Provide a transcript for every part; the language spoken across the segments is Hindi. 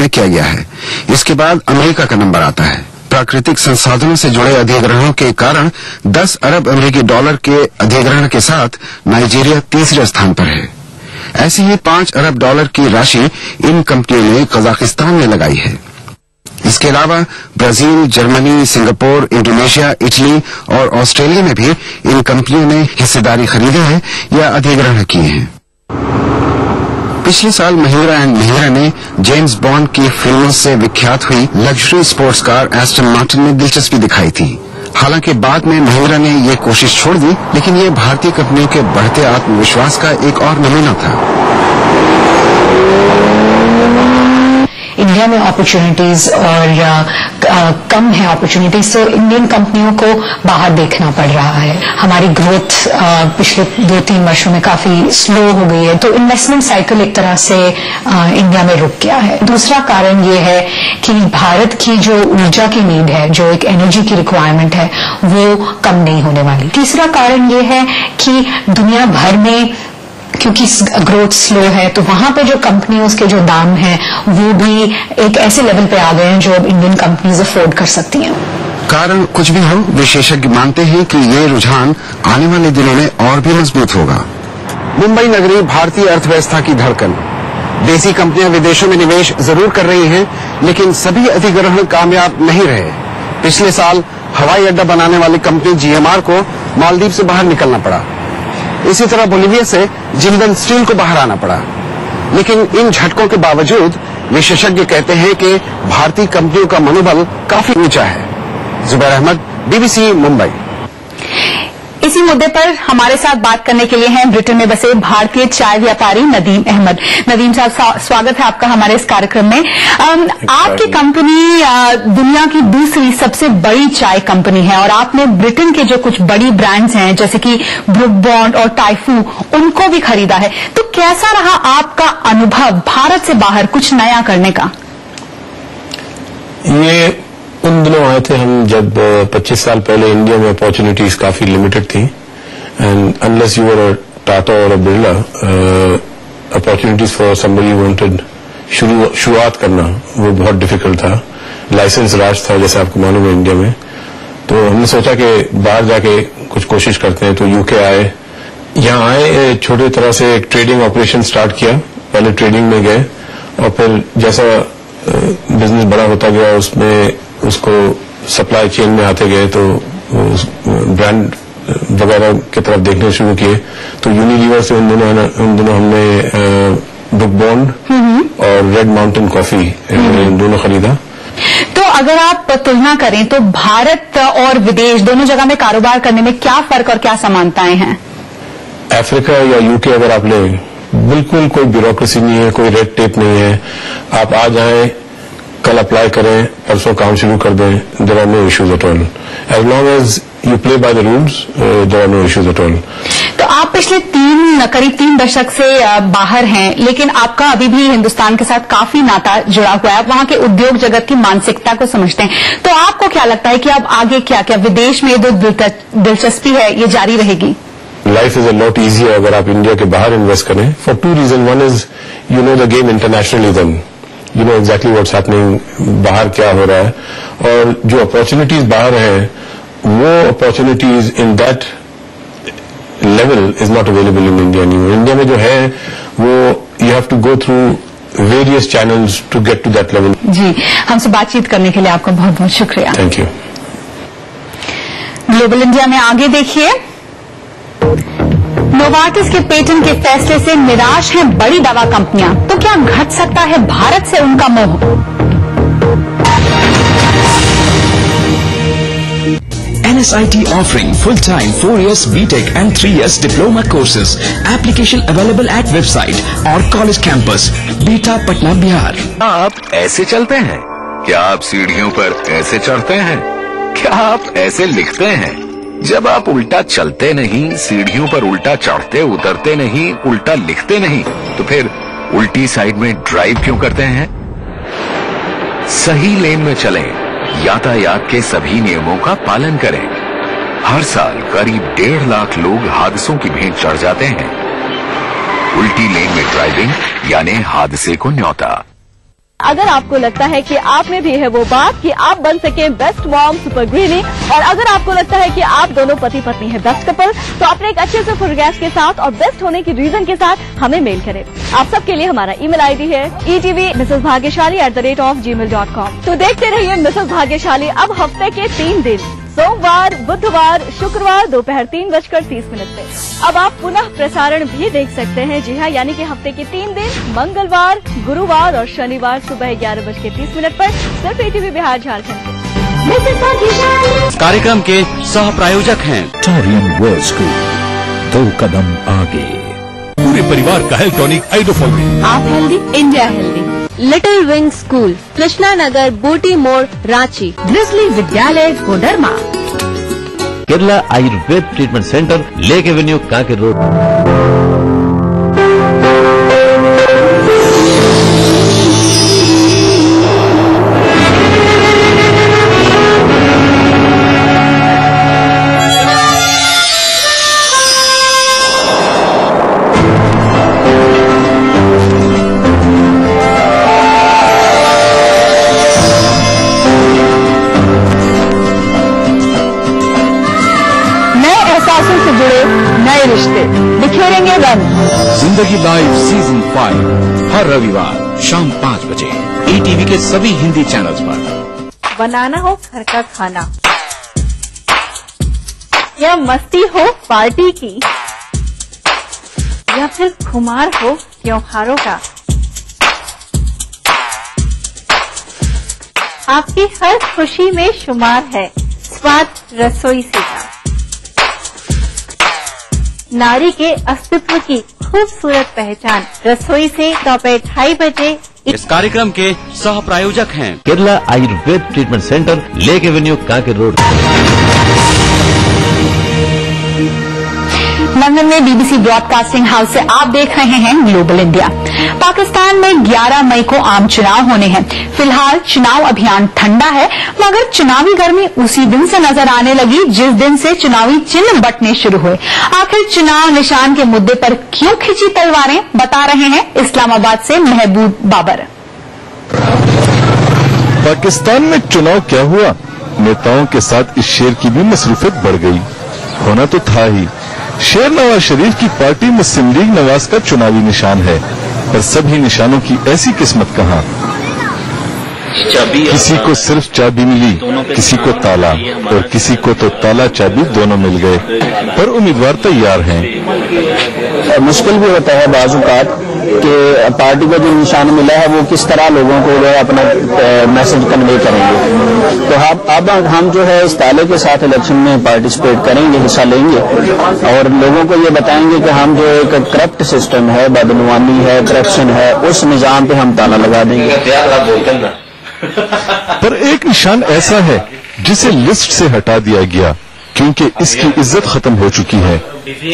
में किया गया है। इसके बाद अमेरिका का नंबर आता है। प्राकृतिक संसाधनों से जुड़े अधिग्रहणों के कारण 10 अरब अमेरिकी डॉलर के अधिग्रहण के साथ नाइजीरिया तीसरे स्थान पर है। ऐसे ही 5 अरब डॉलर की राशि इन कंपनियों ने कजाकिस्तान में लगाई है। इसके अलावा Brazil, Germany, Singapore, Indonesia, Italy और ऑस्ट्रेलिया में भी इन कंपनियों ने हिस्सेदारी खरीदी है या अधिग्रहण किए हैं। पिछले साल महिंद्रा एंड महिंद्रा ने जेम्स बॉन्ड की फिल्मों से विख्यात हुई luxury sports car Aston Martin में दिलचस्पी दिखाई थी। हालांकि बाद में महिंद्रा ने ये कोशिश छोड़ दी, लेकिन ये भारतीय कंपनियों के बढ़ते आत्मविश्वास का एक और नमूना था। इंडिया में अपॉर्चुनिटीज और कम है अपॉर्चुनिटीज, तो इंडियन कंपनियों को बाहर देखना पड़ रहा है। हमारी ग्रोथ पिछले 2-3 वर्षों में काफी स्लो हो गई है, तो इन्वेस्टमेंट साइकिल एक तरह से इंडिया में रुक गया है। दूसरा कारण ये है कि भारत की जो ऊर्जा की नीड है, जो एक एनर्जी की रिक्वायरमेंट है, वो कम नहीं होने वाली। तीसरा कारण ये है कि दुनिया भर में क्योंकि ग्रोथ स्लो है, तो वहां पे जो कंपनियों के जो दाम हैं वो भी एक ऐसे लेवल पे आ गए हैं जो अब इंडियन कंपनीज अफोर्ड कर सकती हैं। कारण कुछ भी हो, विशेषज्ञ मानते हैं कि ये रुझान आने वाले दिनों में और भी मजबूत होगा। मुंबई नगरी भारतीय अर्थव्यवस्था की धड़कन। देसी कंपनियां विदेशों में निवेश जरूर कर रही हैं, लेकिन सभी अधिग्रहण कामयाब नहीं रहे। पिछले साल हवाई अड्डा बनाने वाली कंपनी जीएमआर को मालदीव से बाहर निकलना पड़ा। इसी तरह बोलीविया से जिंदल स्टील को बाहर आना पड़ा। लेकिन इन झटकों के बावजूद विशेषज्ञ कहते हैं कि भारतीय कंपनियों का मनोबल काफी ऊंचा है। जुबैर अहमद, बीबीसी, मुंबई। इसी मुद्दे पर हमारे साथ बात करने के लिए हैं ब्रिटेन में बसे भारतीय चाय व्यापारी नदीम अहमद। नदीम साहब, स्वागत है आपका हमारे इस कार्यक्रम में। आपकी कंपनी दुनिया की दूसरी सबसे बड़ी चाय कंपनी है और आपने ब्रिटेन के जो कुछ बड़ी ब्रांड्स हैं जैसे कि ब्रुक बॉन्ड और टाइफू, उनको भी खरीदा है। तो कैसा रहा आपका अनुभव भारत से बाहर कुछ नया करने का? ये उन दिनों आए थे हम जब 25 साल पहले इंडिया में अपॉर्चुनिटीज काफी लिमिटेड थी, and unless you were a Tata और a Birla, opportunities for somebody wanted शुरुआत करना वो बहुत डिफिकल्ट था। लाइसेंस राज था, जैसे आपको मालूम है इंडिया में। तो हमने सोचा कि बाहर जाके कुछ कोशिश करते हैं, तो यूके आए। यहाँ आए, छोटे तरह से एक ट्रेडिंग ऑपरेशन स्टार्ट किया। पहले ट्रेडिंग में गए और फिर जैसा बिजनेस बड़ा होता गया उसमें उसको सप्लाई चेन में आते गए, तो ब्रांड वगैरह की तरफ देखने शुरू किए। तो यूनिलीवर से उन दिनों हमने ब्रुक बॉन्ड और रेड माउंटेन कॉफी दोनों खरीदा। तो अगर आप तुलना करें तो भारत और विदेश दोनों जगह में कारोबार करने में क्या फर्क और क्या समानताएं हैं? अफ्रीका या यूके अगर आप लें, बिल्कुल कोई ब्यूरोक्रेसी नहीं है, कोई रेड टेप नहीं है। आप आ जाएं, कल अप्लाई करें, परसों काम शुरू कर दें, there are no issues at all. As long as you play by the rules, there are no issues at all. तो आप पिछले करीब 3 दशक से बाहर हैं, लेकिन आपका अभी भी हिंदुस्तान के साथ काफी नाता जुड़ा हुआ है। आप वहां के उद्योग जगत की मानसिकता को समझते हैं। तो आपको क्या लगता है कि अब आगे क्या विदेश में जो दिलचस्पी है ये जारी रहेगी? Life is a lot easier अगर आप इंडिया के बाहर इन्वेस्ट करें, for 2 reason. One is you know the game internationally, then you know exactly what's happening, बाहर क्या हो रहा है। और जो अपॉर्चुनिटीज बाहर हैं, वो opportunities in that level is not available in India anymore. India में जो है वो you have to go through various channels to get to that level. जी, हमसे बातचीत करने के लिए आपका बहुत बहुत शुक्रिया। Thank you. ग्लोबल इंडिया में आगे देखिए, नोवार्टिस के पेटेंट के फैसले से निराश हैं बड़ी दवा कंपनियां, तो क्या घट सकता है भारत से उनका मोह? NSIT offering full-time 4 years BTech and 3 years diploma courses. Application available at website or college campus, Beta, Patna, Bihar. आप ऐसे चलते हैं? क्या आप सीढ़ियों पर ऐसे चढ़ते हैं? क्या आप ऐसे लिखते हैं? जब आप उल्टा चलते नहीं, सीढ़ियों पर उल्टा चढ़ते उतरते नहीं, उल्टा लिखते नहीं, तो फिर उल्टी साइड में ड्राइव क्यों करते हैं? सही लेन में चलें, यातायात के सभी नियमों का पालन करें। हर साल करीब 1.5 लाख लोग हादसों की भेंट चढ़ जाते हैं। उल्टी लेन में ड्राइविंग यानी हादसे को न्योता। अगर आपको लगता है कि आप में भी है वो बात कि आप बन सके बेस्ट मॉम सुपर गृहिणी, और अगर आपको लगता है कि आप दोनों पति पत्नी है बेस्ट कपल, तो अपने एक अच्छे से फोटोग्राफ के साथ और बेस्ट होने की रीजन के साथ हमें मेल करें। आप सबके लिए हमारा ईमेल आईडी है etv@gmail.com। तो देखते रहिए मिसेस भाग्यशाली अब हफ्ते के 3 दिन, सोमवार, बुधवार, शुक्रवार दोपहर 3:30 पे। अब आप पुनः प्रसारण भी देख सकते हैं। जी हाँ, यानी कि हफ्ते के 3 दिन, मंगलवार, गुरुवार और शनिवार सुबह 11:30 पर सिर्फ ETV बिहार झारखंड। कार्यक्रम के सह प्रायोजक हैं टोरियन वर्ल्ड स्कूल, 2 कदम आगे। पूरे परिवार का हेल्थ टॉनिक आइडोफॉर्मिन। आप healthy, India healthy. Little wing school, Krishna Nagar, Booti Mor, Ranchi. Grizzly Vidyalaya Koderma. Kerala Ayurveda treatment centre, lake avenue, Kanker road. बिखेरेंगे रंग। जिंदगी लाइव सीजन 5 हर रविवार शाम 5 बजे ETV के सभी हिंदी चैनल्स पर। बनाना हो घर का खाना या मस्ती हो पार्टी की या फिर खुमार हो त्योहारों का, आपकी हर खुशी में शुमार है स्वाद रसोई से का। नारी के अस्तित्व की खूबसूरत पहचान रसोई से दोपहर 2:30 बजे। इस कार्यक्रम के सह प्रायोजक हैं Kerala Ayurveda treatment centre, lake avenue, Kanker road. London में BBC ब्रॉडकास्टिंग हाउस से आप देख रहे हैं ग्लोबल इंडिया। पाकिस्तान में 11 मई को आम चुनाव होने हैं। फिलहाल चुनाव अभियान ठंडा है, मगर चुनावी गर्मी उसी दिन से नजर आने लगी जिस दिन से चुनावी चिन्ह बंटने शुरू हुए। आखिर चुनाव निशान के मुद्दे पर क्यों खिंची तलवारें, बता रहे हैं इस्लामाबाद से महबूब बाबर। पाकिस्तान में चुनाव क्या हुआ, नेताओं के साथ इस शेर की भी मसरूफियत बढ़ गई। होना तो था ही। शेर नवाज शरीफ की पार्टी मुस्लिम लीग नवाज का चुनावी निशान है, पर सभी निशानों की ऐसी किस्मत कहाँ। किसी को सिर्फ चाबी मिली, किसी को ताला, और किसी को तो ताला चाबी दोनों मिल गए, पर उम्मीदवार तैयार हैं। मुश्किल भी होता है बाज़-औक़ात कि पार्टी को जो निशान मिला है वो किस तरह लोगों को जो है अपना मैसेज कन्वे करेंगे। तो अब हम जो है इस ताले के साथ इलेक्शन में पार्टिसिपेट करेंगे, हिस्सा लेंगे और लोगों को ये बताएंगे कि हम जो एक करप्ट सिस्टम है, बदनवानी है, करप्शन है, उस निजाम पे हम ताला लगा देंगे। पर एक निशान ऐसा है जिसे लिस्ट से हटा दिया गया क्योंकि इसकी इज्जत खत्म हो चुकी है,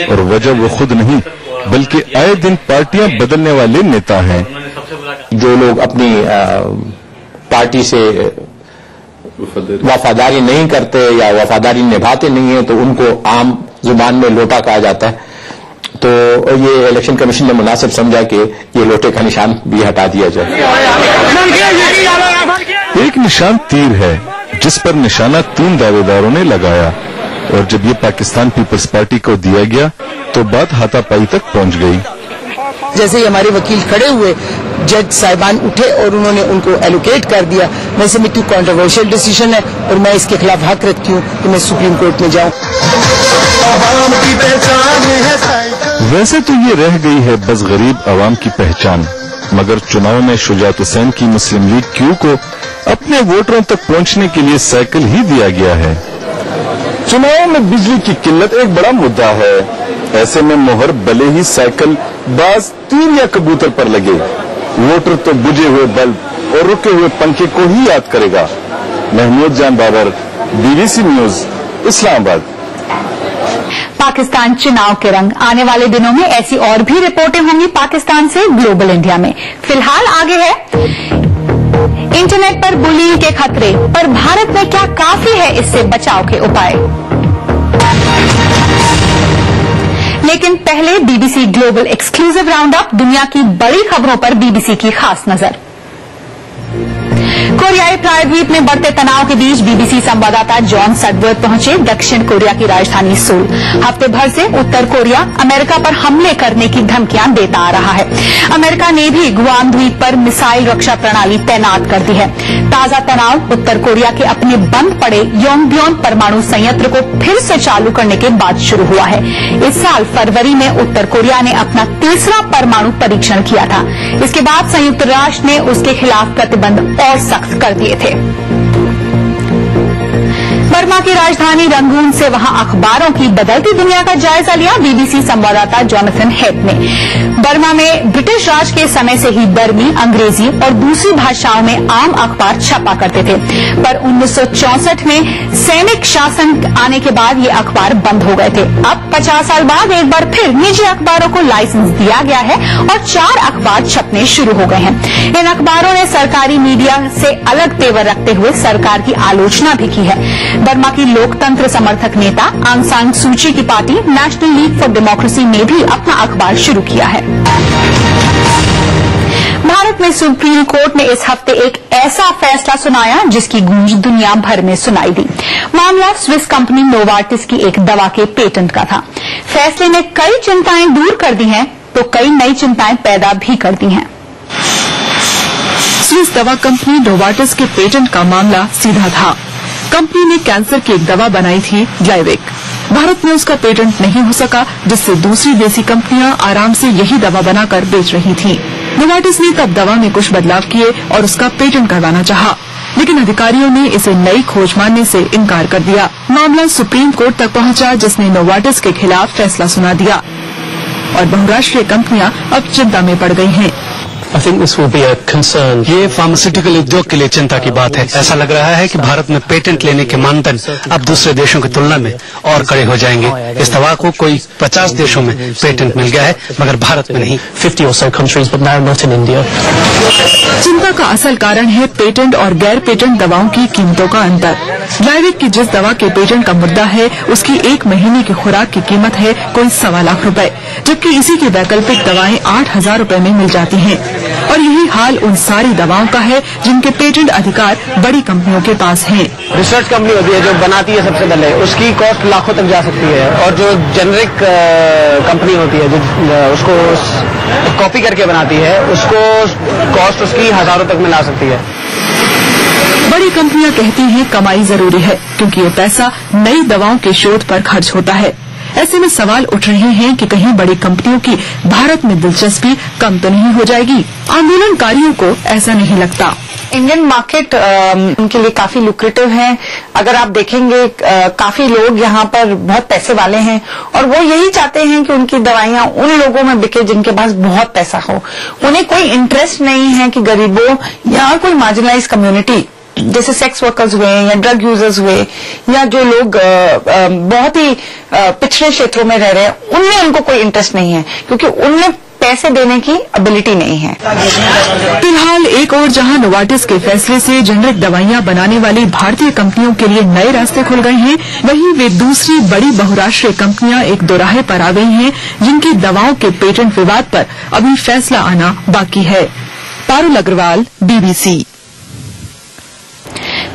और वजह वो खुद नहीं बल्कि आए दिन पार्टियां बदलने वाले नेता हैं। जो लोग अपनी पार्टी से वफादारी नहीं करते या वफादारी निभाते नहीं है तो उनको आम जुबान में लोटा कहा जाता है। तो ये इलेक्शन कमीशन ने मुनासिब समझा कि ये लोटे का निशान भी हटा दिया जाए। एक निशान तीर है जिस पर निशाना 3 दावेदारों ने लगाया, और जब ये पाकिस्तान पीपल्स पार्टी को दिया गया तो बात हाथापाई तक पहुंच गई। जैसे ही हमारे वकील खड़े हुए, जज साहिबान उठे और उन्होंने उनको एलोकेट कर दिया। मैं समझती हूँ कंट्रोवर्शियल डिसीजन है और मैं इसके खिलाफ हक रखती हूँ कि मैं सुप्रीम कोर्ट में जाऊँ। वैसे तो ये रह गई है बस गरीब आवाम की पहचान, मगर चुनाव में शुजात हुसैन की मुस्लिम लीग क्यू को अपने वोटरों तक पहुंचने के लिए साइकिल ही दिया गया है। चुनाव में बिजली की किल्लत एक बड़ा मुद्दा है। ऐसे में मोहर भले ही साइकिल बाज तीर या कबूतर पर लगे, वोटर तो बुझे हुए बल्ब और रुके हुए पंखे को ही याद करेगा। महमूद जान बाबर, BBC न्यूज, इस्लामाबाद। पाकिस्तान चुनाव के रंग, आने वाले दिनों में ऐसी और भी रिपोर्टें होंगी पाकिस्तान से ग्लोबल इंडिया में। फिलहाल आगे है इंटरनेट पर बुलिंग के खतरे, पर भारत में क्या काफी है इससे बचाव के उपाय। लेकिन पहले BBC global exclusive round up, दुनिया की बड़ी खबरों पर BBC की खास नजर। कोरियाई प्रायद्वीप में बढ़ते तनाव के बीच बीबीसी संवाददाता जॉन सडवर्थ पहुंचे दक्षिण कोरिया की राजधानी सोल। हफ्ते भर से उत्तर कोरिया अमेरिका पर हमले करने की धमकियां देता आ रहा है। अमेरिका ने भी गुआम द्वीप पर मिसाइल रक्षा प्रणाली तैनात कर दी है। ताजा तनाव उत्तर कोरिया के अपने बंद पड़े योंगबियोन परमाणु संयंत्र को फिर से चालू करने के बाद शुरू हुआ है। इस साल फरवरी में उत्तर कोरिया ने अपना तीसरा परमाणु परीक्षण किया था। इसके बाद संयुक्त राष्ट्र ने उसके खिलाफ प्रतिबंध और सख्त कर दिए थे। बर्मा की राजधानी रंगून से वहां अखबारों की बदलती दुनिया का जायजा लिया बीबीसी संवाददाता जोनाथन हेप ने। बर्मा में ब्रिटिश राज के समय से ही बर्मी, अंग्रेजी और दूसरी भाषाओं में आम अखबार छपा करते थे, पर 1964 में सैनिक शासन आने के बाद ये अखबार बंद हो गए थे। अब 50 साल बाद एक बार फिर निजी अखबारों को लाइसेंस दिया गया है और 4 अखबार छपने शुरू हो गए हैं। इन अखबारों ने सरकारी मीडिया से अलग तेवर रखते हुए सरकार की आलोचना भी की है। बर्मा की लोकतंत्र समर्थक नेता आंग सान सूची की party national league for democracy ने भी अपना अखबार शुरू किया है। भारत में सुप्रीम कोर्ट ने इस हफ्ते एक ऐसा फैसला सुनाया जिसकी गूंज दुनिया भर में सुनाई दी। मामला स्विस कंपनी नोवार्टिस की एक दवा के पेटेंट का था। फैसले ने कई चिंताएं दूर कर दी हैं तो कई नई चिंताएं पैदा भी कर दी हैं। स्विस दवा कंपनी नोवार्टिस के पेटेंट का मामला सीधा था। कंपनी ने कैंसर की एक दवा बनाई थी, ग्लाइविक। भारत में उसका पेटेंट नहीं हो सका, जिससे दूसरी देसी कंपनियां आराम से यही दवा बनाकर बेच रही थीं। नोवार्टिस ने तब दवा में कुछ बदलाव किए और उसका पेटेंट करवाना चाहा, लेकिन अधिकारियों ने इसे नई खोज मानने से इनकार कर दिया। मामला सुप्रीम कोर्ट तक पहुंचा, जिसने नोवार्टिस के खिलाफ फैसला सुना दिया और बहुराष्ट्रीय कंपनियां अब चिंता में पड़ गई हैं। I think this will be a concern. ये फार्मास्यूटिकल उद्योग के लिए चिंता की बात है। ऐसा लग रहा है कि भारत में पेटेंट लेने के मानदंड अब दूसरे देशों की तुलना में और कड़े हो जाएंगे। इस दवा को कोई 50 देशों में पेटेंट मिल गया है, मगर भारत में नहीं। 50 or so countries, but now not in India. चिंता का असल कारण है पेटेंट और गैर पेटेंट दवाओं की कीमतों का अंतर। ग्लाइविक की जिस दवा के पेटेंट का मुद्दा है, उसकी 1 महीने की खुराक की कीमत है कोई 1.25 लाख रुपए, जबकि इसी की वैकल्पिक दवाएं 8,000 रुपए में मिल जाती हैं। और यही हाल उन सारी दवाओं का है जिनके पेटेंट अधिकार बड़ी कंपनियों के पास हैं। रिसर्च कंपनी होती है जो बनाती है सबसे पहले, उसकी कॉस्ट लाखों तक जा सकती है, और जो जेनरिक कंपनी होती है जो उसको कॉपी करके बनाती है, उसको कॉस्ट उसकी हजारों तक में ला सकती है। बड़ी कंपनियां कहती हैं कमाई जरूरी है, क्योंकि ये पैसा नई दवाओं के शोध पर खर्च होता है। ऐसे में सवाल उठ रहे हैं कि कहीं बड़ी कंपनियों की भारत में दिलचस्पी कम तो नहीं हो जाएगी। आंदोलनकारियों को ऐसा नहीं लगता। इंडियन मार्केट उनके लिए काफी लुक्रेटिव है। अगर आप देखेंगे काफी लोग यहाँ पर बहुत पैसे वाले हैं और वो यही चाहते हैं कि उनकी दवाइयां उन लोगों में बिके जिनके पास बहुत पैसा हो। उन्हें कोई इंटरेस्ट नहीं है कि गरीबों या कोई मार्जिनलाइज कम्युनिटी जैसे सेक्स वर्कर्स हुए या ड्रग यूजर्स हुए या जो लोग बहुत ही पिछड़े क्षेत्रों में रह रहे हैं, उनमें उनको कोई इंटरेस्ट नहीं है, क्योंकि उनमें पैसे देने की एबिलिटी नहीं है। फिलहाल एक और जहां नोवार्टिस के फैसले से जेनरिक दवाइयां बनाने वाली भारतीय कंपनियों के लिए नए रास्ते खुल गए हैं, वहीं वे दूसरी बड़ी बहुराष्ट्रीय कंपनियां एक दोराहे पर आ गई हैं, जिनकी दवाओं के पेटेंट विवाद पर अभी फैसला आना बाकी है। पारुल अग्रवाल, BBC।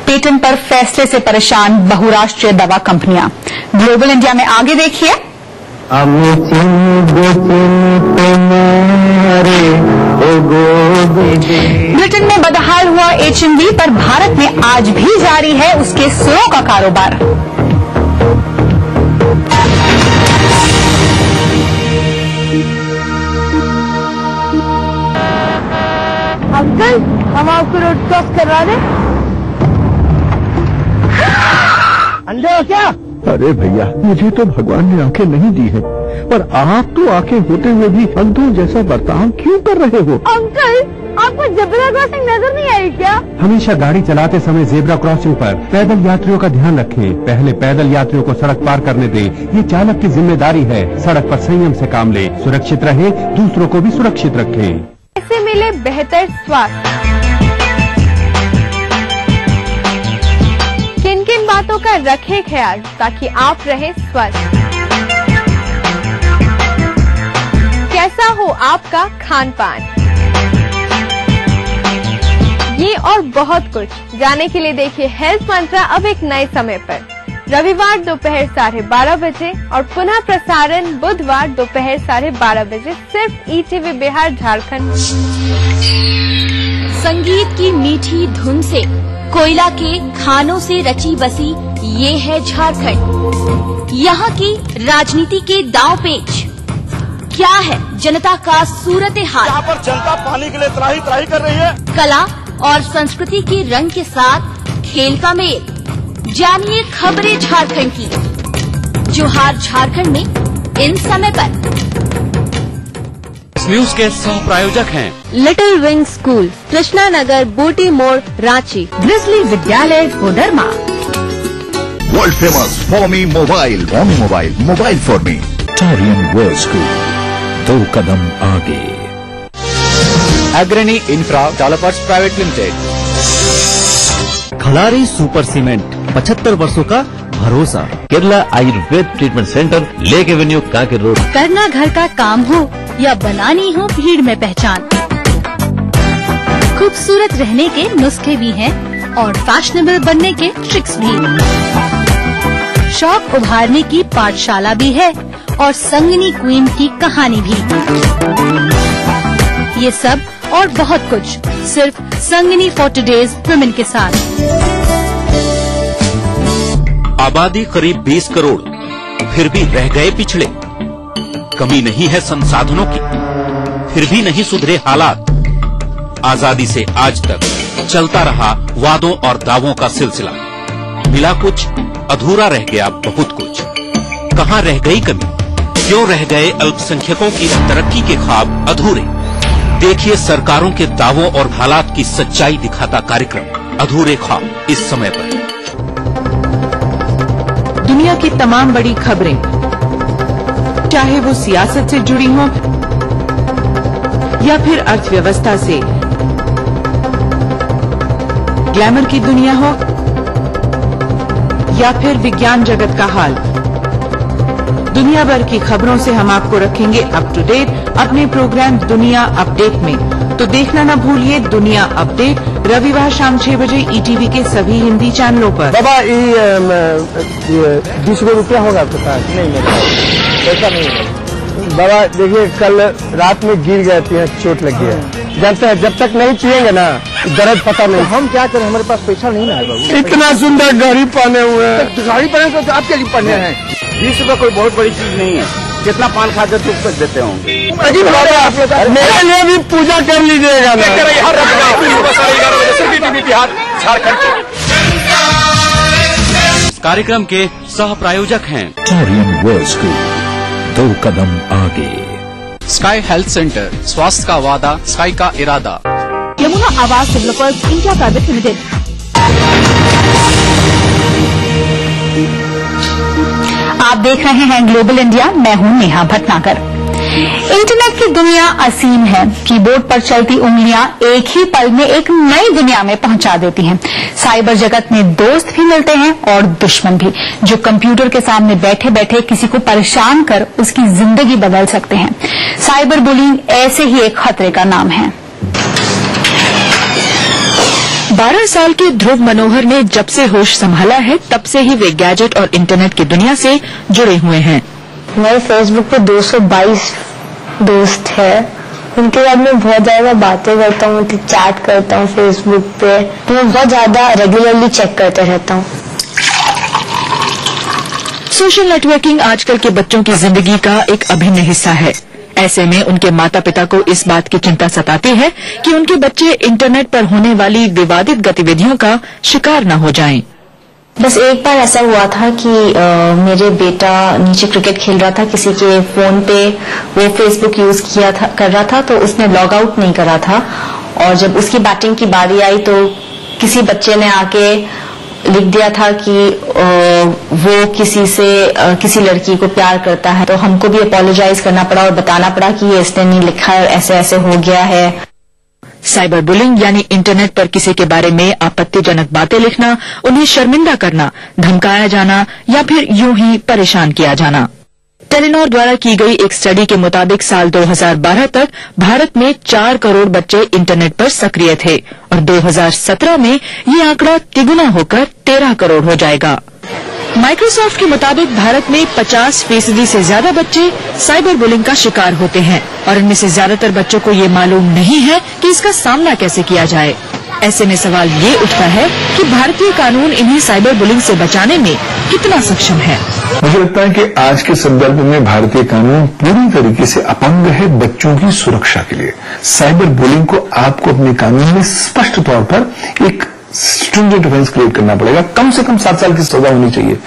पेटेंट पर फैसले से परेशान बहुराष्ट्रीय दवा कंपनियां। ग्लोबल इंडिया में आगे देखिए। ब्रिटेन में बदहाल हुआ HMV पर भारत में आज भी जारी है उसके सुरों का कारोबार। अंकल, हम आपको रोड क्रॉस करवा दें? अंधे हो क्या? अरे भैया, मुझे तो भगवान ने आंखें नहीं दी है, पर आप तो आंखें होते हुए भी अंधों जैसा बर्ताव क्यों कर रहे हो? अंकल, आपको जेब्रा क्रॉसिंग नजर नहीं आई क्या? हमेशा गाड़ी चलाते समय जेब्रा क्रॉसिंग पर पैदल यात्रियों का ध्यान रखें। पहले पैदल यात्रियों को सड़क पार करने दें। ये चालक की जिम्मेदारी है। सड़क पर संयम से काम लें, सुरक्षित रहें, दूसरों को भी सुरक्षित रखें। कैसे मिले बेहतर स्वास्थ्य? किन किन बातों का रखें ख्याल ताकि आप रहे स्वस्थ? कैसा हो आपका खान पान? ये और बहुत कुछ जानने के लिए देखिए हेल्थ मंत्रा अब एक नए समय पर, रविवार दोपहर 12:30 बजे और पुनः प्रसारण बुधवार दोपहर 12:30 बजे सिर्फ ईटीवी बिहार झारखंड। संगीत की मीठी धुन से, कोयला के खानों से रची बसी ये है झारखंड। यहाँ की राजनीति के दांव पेच क्या है, जनता का सूरत हाल। यहाँ पर जनता पानी के लिए त्राही त्राही कर रही है। कला और संस्कृति के रंग के साथ खेल का मेल। जानिए खबरें झारखंड की, जोहार झारखंड में इन समय पर। इस न्यूज के सह प्रायोजक हैं little wing school, Krishna Nagar, Booti Mor, Ranchi. ब्रिजली Vidyalaya Koderma. World famous Forme mobile, mobile for me. Taurian world school, 2 कदम आगे। Agrani infra developers private limited. Khalari super cement, 75 वर्षों का भरोसा। Kerala Ayurveda treatment centre, lake avenue, Kanker road. करना घर का काम हो या बनानी हो भीड़ में पहचान, खूबसूरत रहने के नुस्खे भी हैं और फैशनेबल बनने के ट्रिक्स भी। शौक उभारने की पाठशाला भी है और संगनी क्वीन की कहानी भी। ये सब और बहुत कुछ सिर्फ संगनी फॉर टुडेज वुमेन के साथ। आबादी करीब 20 करोड़, फिर भी रह गए पिछड़े। कमी नहीं है संसाधनों की, फिर भी नहीं सुधरे हालात। आजादी से आज तक चलता रहा वादों और दावों का सिलसिला। मिला कुछ, अधूरा रह गया बहुत कुछ। कहाँ रह गई कमी, क्यों रह गए अल्पसंख्यकों की तरक्की के ख्वाब अधूरे। देखिए सरकारों के दावों और हालात की सच्चाई दिखाता कार्यक्रम अधूरे ख्वाब इस समय पर। दुनिया की तमाम बड़ी खबरें, चाहे वो सियासत से जुड़ी हों या फिर अर्थव्यवस्था से, ग्लैमर की दुनिया हो या फिर विज्ञान जगत का हाल, दुनिया भर की खबरों से हम आपको रखेंगे अप टू डेट अपने प्रोग्राम दुनिया अपडेट में। तो देखना न भूलिए दुनिया अपडेट, रविवार शाम 6 बजे ईटीवी के सभी हिंदी चैनलों पर। बाबा ये 20 रुपया होगा आपके पास? नहीं मेरे पास पैसा नहीं है बाबा। देखिए कल रात में गिर गए थे, चोट लगी है। जानते हैं जब तक नहीं पिएंगे ना दर्द पता नहीं। तो हम क्या करें, हमारे पास पैसा नहीं है बाबू। इतना सुंदर गाड़ी पहने हुए हैं। तो गाड़ी पहने तो आपके लिए पहने हैं। 20 रुपया कोई बहुत बड़ी चीज नहीं है। कितना पान खाते तो उसको देते होंगे। मेरे लिए भी पूजा कर लीजिएगा। इस कार्यक्रम के सह प्रायोजक हैं टॉरियन वर्ल्ड स्कूल, 2 कदम आगे। स्काई हेल्थ सेंटर, स्वास्थ्य का वादा, स्काई का इरादा। यमुना आवास डेवलपर्स इंडिया प्राइवेट लिमिटेड। आप देख रहे हैं ग्लोबल इंडिया, मैं हूं नेहा भटनागर। इंटरनेट की दुनिया असीम है। कीबोर्ड पर चलती उंगलियां एक ही पल में एक नई दुनिया में पहुंचा देती हैं। साइबर जगत में दोस्त भी मिलते हैं और दुश्मन भी, जो कंप्यूटर के सामने बैठे बैठे किसी को परेशान कर उसकी जिंदगी बदल सकते हैं। साइबर बुलिंग ऐसे ही एक खतरे का नाम है। 12 साल के ध्रुव मनोहर ने जब से होश संभाला है तब से ही वे गैजेट और इंटरनेट की दुनिया से जुड़े हुए हैं। मेरे फेसबुक पे 222 दोस्त है। उनके साथ मैं बहुत ज्यादा बातें करता हूँ, चैट करता हूँ फेसबुक पे। तो मैं बहुत ज्यादा रेगुलरली चेक करते रहता हूँ। सोशल नेटवर्किंग आजकल के बच्चों की जिंदगी का एक अभिन्न हिस्सा है। ऐसे में उनके माता पिता को इस बात की चिंता सताती है कि उनके बच्चे इंटरनेट पर होने वाली विवादित गतिविधियों का शिकार न हो जाएं। बस एक बार ऐसा हुआ था कि मेरे बेटा नीचे क्रिकेट खेल रहा था, किसी के फोन पे वो फेसबुक यूज कर रहा था, तो उसने लॉग आउट नहीं करा था। और जब उसकी बैटिंग की बारी आई तो किसी बच्चे ने आके लिख दिया था कि वो किसी लड़की को प्यार करता है। तो हमको भी अपोलोजाइज करना पड़ा और बताना पड़ा कि ये इसने नहीं लिखा है, ऐसे ऐसे हो गया है। साइबर बुलिंग यानी इंटरनेट पर किसी के बारे में आपत्तिजनक बातें लिखना, उन्हें शर्मिंदा करना, धमकाया जाना या फिर यूं ही परेशान किया जाना। टेलीनॉर द्वारा की गई एक स्टडी के मुताबिक साल 2012 तक भारत में 4 करोड़ बच्चे इंटरनेट पर सक्रिय थे और 2017 में ये आंकड़ा तिगुना होकर 13 करोड़ हो जाएगा। माइक्रोसॉफ्ट के मुताबिक भारत में 50% से ज्यादा बच्चे साइबर बुलिंग का शिकार होते हैं और इनमें से ज्यादातर बच्चों को ये मालूम नहीं है कि इसका सामना कैसे किया जाए। ऐसे में सवाल ये उठता है कि भारतीय कानून इन्हें साइबर बुलिंग से बचाने में कितना सक्षम है। मुझे लगता है कि आज के संदर्भ में भारतीय कानून पूरी तरीके से अपंग है बच्चों की सुरक्षा के लिए। साइबर बुलिंग को आपको अपने कानून में स्पष्ट तौर पर एक स्ट्रिंजेंट ऑफेंस क्रिएट करना पड़ेगा। कम से कम 7 साल की सजा होनी चाहिए।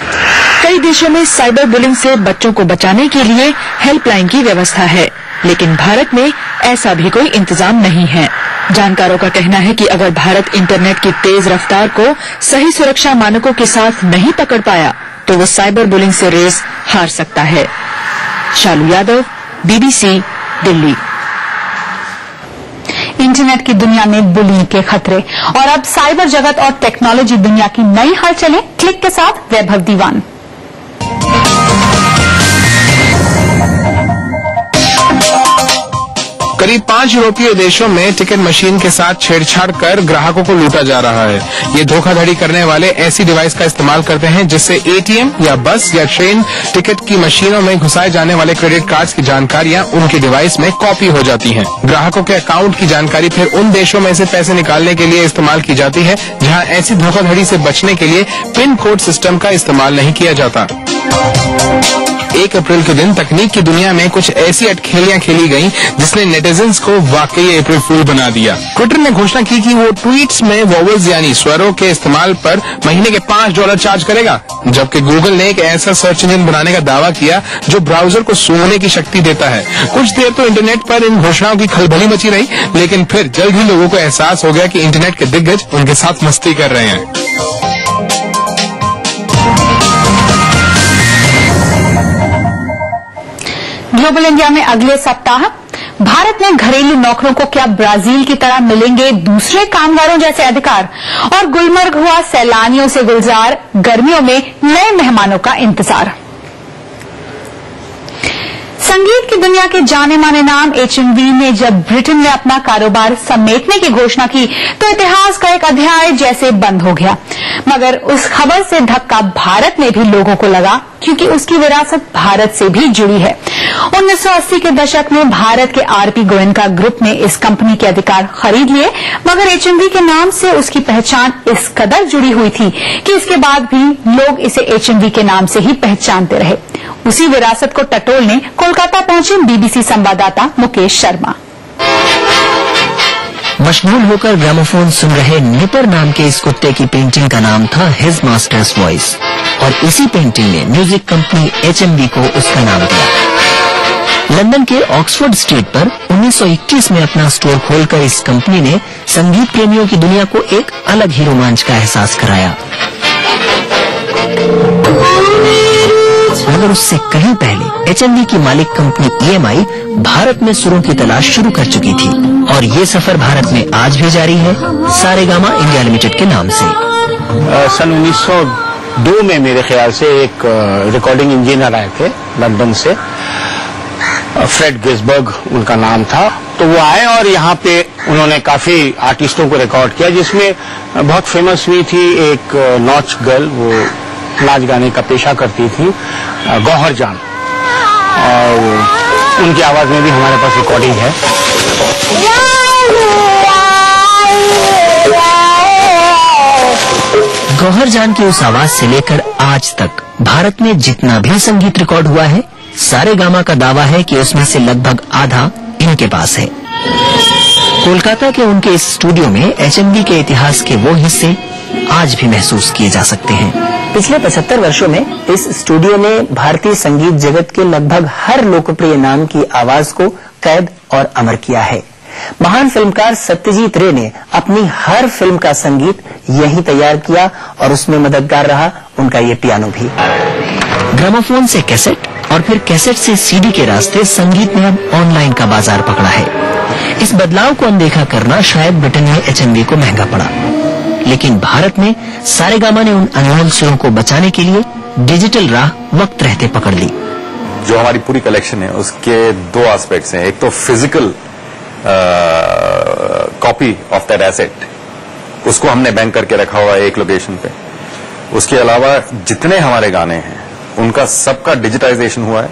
कई देशों में साइबर बुलिंग से बच्चों को बचाने के लिए हेल्पलाइन की व्यवस्था है, लेकिन भारत में ऐसा भी कोई इंतजाम नहीं है। जानकारों का कहना है कि अगर भारत इंटरनेट की तेज रफ्तार को सही सुरक्षा मानकों के साथ नहीं पकड़ पाया तो वो साइबर बुलिंग से रेस हार सकता है। शालू यादव, BBC, दिल्ली। इंटरनेट की दुनिया में बुलिंग के खतरे और अब साइबर जगत और टेक्नोलॉजी दुनिया की नई हलचलें क्लिक के साथ वैभव दीवान। करीब 5 यूरोपीय देशों में टिकट मशीन के साथ छेड़छाड़ कर ग्राहकों को लूटा जा रहा है। ये धोखाधड़ी करने वाले ऐसी डिवाइस का इस्तेमाल करते हैं जिससे ATM या बस या ट्रेन टिकट की मशीनों में घुसाए जाने वाले क्रेडिट कार्ड्स की जानकारियां उनकी डिवाइस में कॉपी हो जाती हैं। ग्राहकों के अकाउंट की जानकारी फिर उन देशों में से पैसे निकालने के लिए इस्तेमाल की जाती है जहां ऐसी धोखाधड़ी से बचने के लिए पिन कोड सिस्टम का इस्तेमाल नहीं किया जाता। 1 अप्रैल के दिन तकनीक की दुनिया में कुछ ऐसी अटखेलियां खेली गईं जिसने नेटिजन्स को वाकई अप्रैल फूल बना दिया। ट्विटर ने घोषणा की कि वो ट्वीट्स में वॉवल्स यानी स्वरों के इस्तेमाल पर महीने के $5 चार्ज करेगा, जबकि गूगल ने एक ऐसा सर्च इंजन बनाने का दावा किया जो ब्राउजर को सूंघने की शक्ति देता है। कुछ देर तो इंटरनेट पर इन घोषणाओं की खलबली मची रही, लेकिन फिर जल्द ही लोगों को एहसास हो गया कि इंटरनेट के दिग्गज उनके साथ मस्ती कर रहे हैं। ग्लोबल इंडिया में अगले सप्ताह भारत में घरेलू नौकरों को क्या ब्राजील की तरह मिलेंगे दूसरे कामगारों जैसे अधिकार, और गुलमर्ग हुआ सैलानियों से गुलजार, गर्मियों में नए मेहमानों का इंतजार। संगीत की दुनिया के जाने माने नाम HMV ने जब ब्रिटेन में अपना कारोबार समेटने की घोषणा की तो इतिहास का एक अध्याय जैसे बंद हो गया। मगर उस खबर से धक्का भारत में भी लोगों को लगा, क्योंकि उसकी विरासत भारत से भी जुड़ी है। 1980 के दशक में भारत के RP गोयनका ग्रुप ने इस कंपनी के अधिकार खरीद लिए, मगर HMV के नाम से उसकी पहचान इस कदर जुड़ी हुई थी कि इसके बाद भी लोग इसे HMV के नाम से ही पहचानते रहे। उसी विरासत को टटोलने कोलकाता पहुंचे BBC संवाददाता मुकेश शर्मा। मशगूल होकर ग्रामोफोन सुन रहे निपर नाम के इस कुत्ते की पेंटिंग का नाम था हिज मास्टर्स वॉइस, और इसी पेंटिंग ने म्यूजिक कंपनी HMV को उसका नाम दिया। लंदन के ऑक्सफोर्ड स्ट्रीट पर 1921 में अपना स्टोर खोलकर इस कंपनी ने संगीत प्रेमियों की दुनिया को एक अलग ही रोमांच का एहसास कराया। मगर उससे कहीं पहले HMV की मालिक कंपनी EMI भारत में सुरों की तलाश शुरू कर चुकी थी, और ये सफर भारत में आज भी जारी है, सारेगामा इंडिया लिमिटेड के नाम से। सन 1902 में मेरे ख्याल से एक रिकॉर्डिंग इंजीनियर आए थे लंदन से, फ्रेड गिसबर्ग उनका नाम था। तो वो आए और यहाँ पे उन्होंने काफी आर्टिस्टों को रिकॉर्ड किया, जिसमें बहुत फेमस हुई थी एक नॉच गर्ल, वो नाच गाने का पेशा करती थी, गौहर जान, और उनकी आवाज में भी हमारे पास रिकॉर्डिंग है। गौहर जान की उस आवाज से लेकर आज तक भारत में जितना भी संगीत रिकॉर्ड हुआ है, सारेगामा का दावा है कि उसमें से लगभग आधा इनके पास है। कोलकाता के उनके इस स्टूडियो में HMV के इतिहास के वो हिस्से आज भी महसूस किए जा सकते हैं। पिछले 75 वर्षों में इस स्टूडियो ने भारतीय संगीत जगत के लगभग हर लोकप्रिय नाम की आवाज को कैद और अमर किया है। महान फिल्मकार सत्यजीत रे ने अपनी हर फिल्म का संगीत यहीं तैयार किया, और उसमें मददगार रहा उनका ये पियानो भी। ग्रामोफोन से कैसेट और फिर कैसेट से CD के रास्ते संगीत ने अब ऑनलाइन का बाजार पकड़ा है। इस बदलाव को अनदेखा करना शायद ब्रिटेन में HMV को महंगा पड़ा, लेकिन भारत में सारेगामा ने उन अनमोल सुरों को बचाने के लिए डिजिटल राह वक्त रहते पकड़ ली। जो हमारी पूरी कलेक्शन है उसके दो एस्पेक्ट्स हैं। एक तो physical copy of that asset, उसको हमने बैंक करके रखा हुआ है एक लोकेशन पे। उसके अलावा जितने हमारे गाने हैं उनका सबका डिजिटाइजेशन हुआ है।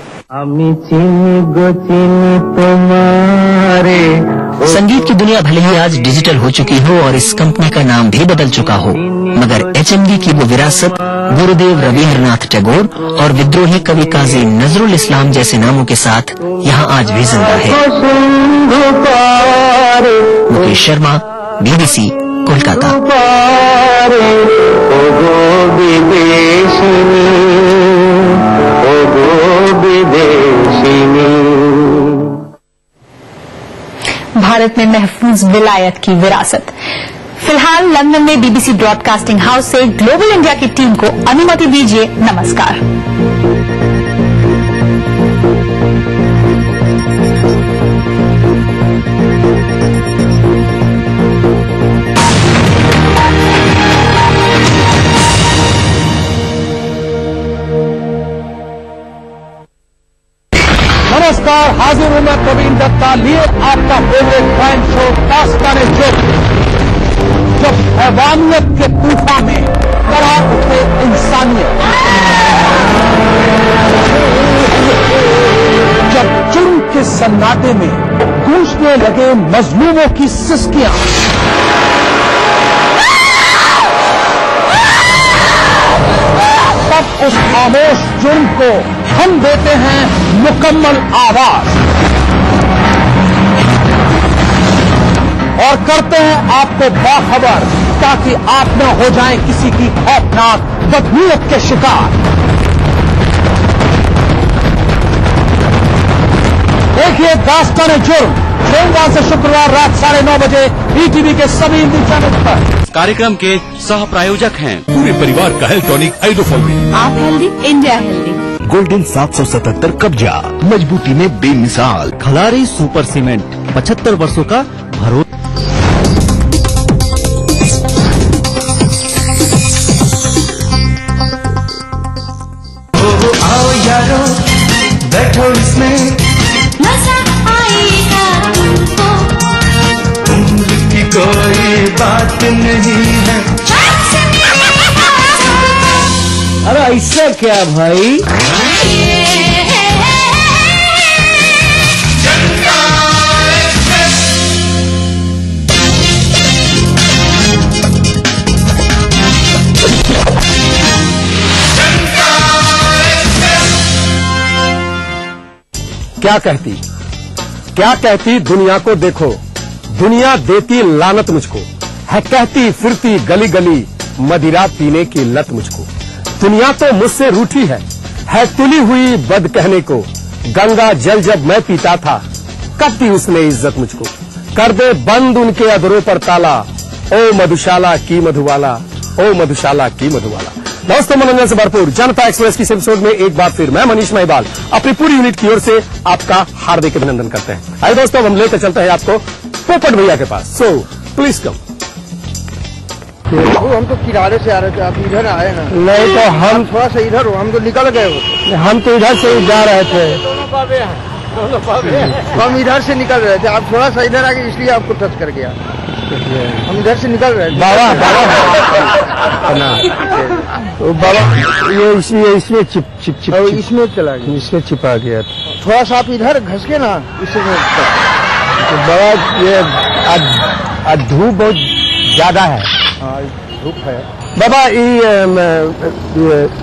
संगीत की दुनिया भले ही आज डिजिटल हो चुकी हो और इस कंपनी का नाम भी बदल चुका हो, मगर HMD की वो विरासत गुरुदेव रविंद्रनाथ टैगोर और विद्रोही कवि काजी नजरुल इस्लाम जैसे नामों के साथ यहाँ आज भी जिंदा है। मुकेश शर्मा, BBC, कोलकाता। भारत में महफूज विलायत की विरासत। फिलहाल लंदन में BBC ब्रॉडकास्टिंग हाउस से ग्लोबल इंडिया की टीम को अनुमति दीजिए। नमस्कार। नमस्कार, हाजिर हूं मैं प्रवीण दत्ता लिए आपका फेवरेट क्राइम शो दास्तान-ए-जुर्म, जब हैवानियत के तूफान में करा उठे इंसानियत, जब जुर्म के सन्नाटे में गूंजने लगे मजलूमों की सिसकियां, तब उस खामोश जुर्म को हम देते हैं मुकम्मल आवाज और करते हैं आपको बाखबर, ताकि आप न हो जाएं किसी की खौफनाक बदनीयत के शिकार। देखिए दास्तान-ए-जुर्म सोमवार से शुक्रवार रात 9:30 बजे ETV के सभी हिंदी चैनल पर। कार्यक्रम के सह प्रायोजक हैं पूरे परिवार का हेल्थ टॉनिक हाइड्रोफॉर्मिन। आप हेल्दी, इंडिया हेल्दी। गोल्डन 777 कब्जा, मजबूती में बेमिसाल। खलारी सुपर सीमेंट, 75 वर्षों का भरोसा। आओ यारो बैठो इसमें, मजा आएगा तुमको, उम्र की कोई बात नहीं है। अरे ऐसा क्या भाई? क्या कहती दुनिया को देखो, दुनिया देती लानत मुझको, है कहती फिरती गली गली मदिरा पीने की लत मुझको। दुनिया तो मुझसे रूठी है तुली हुई बद कहने को, गंगा जल जब मैं पीता था कब दी उसने इज्जत मुझको। कर दे बंद उनके अदरों पर ताला, ओ मधुशाला की मधुवाला, ओ मधुशाला की मधुवाला। दोस्तों, मनोरंजन से भरपूर जनता एक्सप्रेस की एपिसोड में एक बार फिर मैं मनीष महिबाल अपनी पूरी यूनिट की ओर से आपका हार्दिक अभिनंदन करते हैं। आइए दोस्तों, हम लेकर चलते हैं आपको पोपट भैया के पास। So please come. हम तो किनारे से आ रहे थे, आप इधर आए ना। नहीं तो हम थोड़ा सा इधर हो, हम तो निकल गए। हम तो इधर से जा रहे थे, हम इधर से निकल रहे थे, आप थोड़ा सा इधर आ गए इसलिए आपको टच कर गया। हम इधर से निकल रहे थे। बाबा ये इसमें चिप इसमें चला गया, इसमें छिपा गया। थोड़ा सा आप इधर घस के ना, इसमें बाबा ये आज धूप बहुत ज्यादा है। धूप है बाबा। ये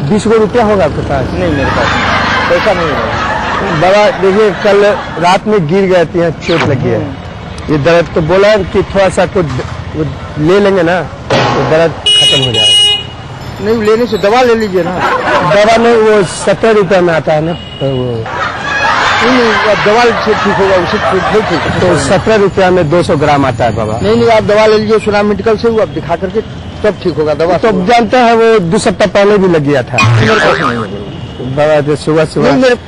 20 रुपया होगा आपके पास? नहीं, मेरे पास पैसा नहीं है बाबा। देखिए कल रात में गिर गए थे, चोट लगी है, ये दर्द तो बोला कि थोड़ा सा कुछ ले लेंगे ना तो दर्द खत्म हो जाएगा। नहीं, लेने से दवा ले लीजिए ना। दवा नहीं, वो 70 रुपये में आता है ना, तो वो नहीं, दवा से ठीक होगा, उसे ठीक। तो 17 रुपया में 200 ग्राम आता है बाबा। नहीं, आप दवा ले लीजिए सुना मेडिकल से, वो आप दिखा करके तब ठीक होगा। दवा तो जानते हैं वो 2 सप्ताह पहले भी लग गया था। बाबा तो सुबह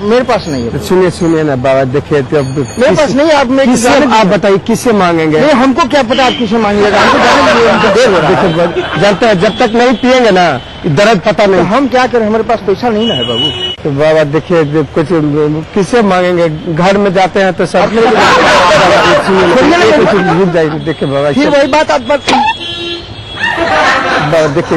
मेरे पास नहीं है। सुनिए ना बाबा, देखिए तो मेरे पास नहीं। आप बताइए किससे मांगेंगे? नहीं, हमको क्या पता आप किससे मांगेगा, हमको देखिए जानते हैं जब तक नहीं पियेंगे ना दर्द पता नहीं। तो हम क्या करें, हमारे पास पैसा नहीं ना है बाबू। तो बाबा देखिए कुछ किससे मांगेंगे? घर में जाते हैं तो सब रुक जाएगी। देखिए बाबा फिर वही बात आप देखिए